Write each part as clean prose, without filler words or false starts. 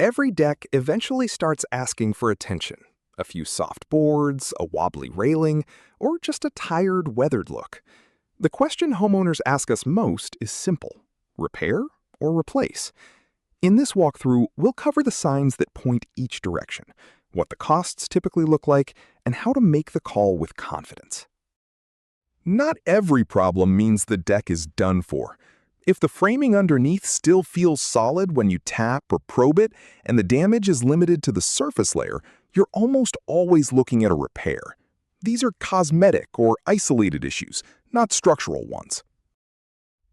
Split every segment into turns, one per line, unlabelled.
Every deck eventually starts asking for attention. A few soft boards, a wobbly railing, or just a tired, weathered look. The question homeowners ask us most is simple: repair or replace? In this walkthrough, we'll cover the signs that point each direction, what the costs typically look like, and how to make the call with confidence. Not every problem means the deck is done for. If the framing underneath still feels solid when you tap or probe it, and the damage is limited to the surface layer, you're almost always looking at a repair. These are cosmetic or isolated issues, not structural ones.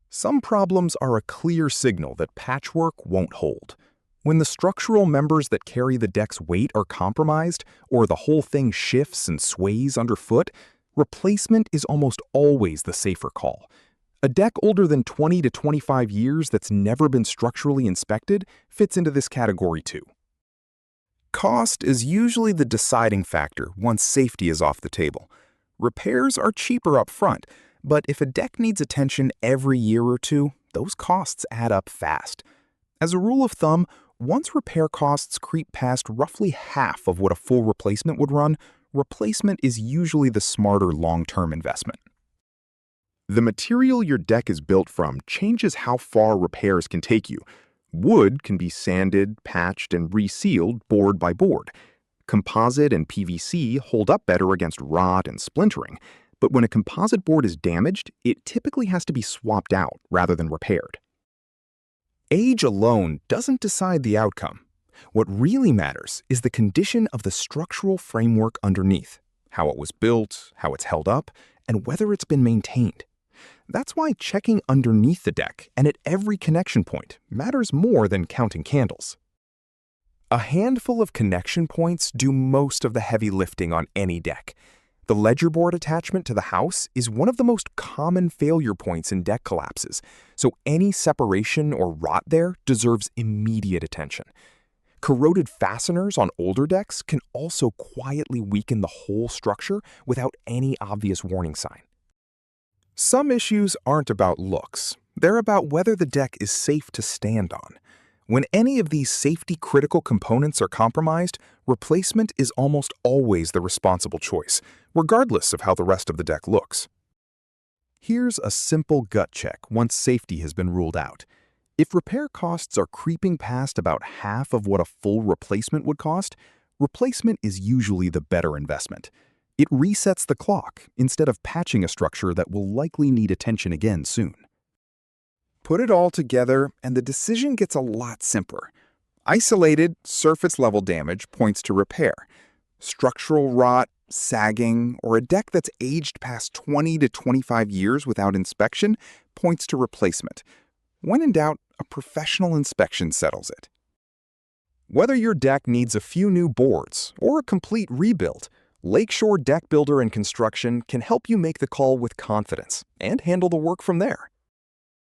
Some problems are a clear signal that patchwork won't hold. When the structural members that carry the deck's weight are compromised, or the whole thing shifts and sways underfoot, replacement is almost always the safer call. A deck older than 20 to 25 years that's never been structurally inspected fits into this category too. Cost is usually the deciding factor once safety is off the table. Repairs are cheaper up front, but if a deck needs attention every year or two, those costs add up fast. As a rule of thumb, once repair costs creep past roughly half of what a full replacement would run, replacement is usually the smarter long-term investment. The material your deck is built from changes how far repairs can take you. Wood can be sanded, patched, and resealed board by board. Composite and PVC hold up better against rot and splintering, but when a composite board is damaged, it typically has to be swapped out rather than repaired. Age alone doesn't decide the outcome. What really matters is the condition of the structural framework underneath, how it was built, how it's held up, and whether it's been maintained. That's why checking underneath the deck and at every connection point matters more than counting candles. A handful of connection points do most of the heavy lifting on any deck. The ledger board attachment to the house is one of the most common failure points in deck collapses, so any separation or rot there deserves immediate attention. Corroded fasteners on older decks can also quietly weaken the whole structure without any obvious warning sign. Some issues aren't about looks. They're about whether the deck is safe to stand on. When any of these safety-critical components are compromised, replacement is almost always the responsible choice, regardless of how the rest of the deck looks. Here's a simple gut check once safety has been ruled out. If repair costs are creeping past about half of what a full replacement would cost, replacement is usually the better investment. It resets the clock instead of patching a structure that will likely need attention again soon. Put it all together, and the decision gets a lot simpler. Isolated, surface-level damage points to repair. Structural rot, sagging, or a deck that's aged past 20 to 25 years without inspection points to replacement. When in doubt, a professional inspection settles it. Whether your deck needs a few new boards or a complete rebuild, Lakeshore Deck Builder and Construction can help you make the call with confidence and handle the work from there.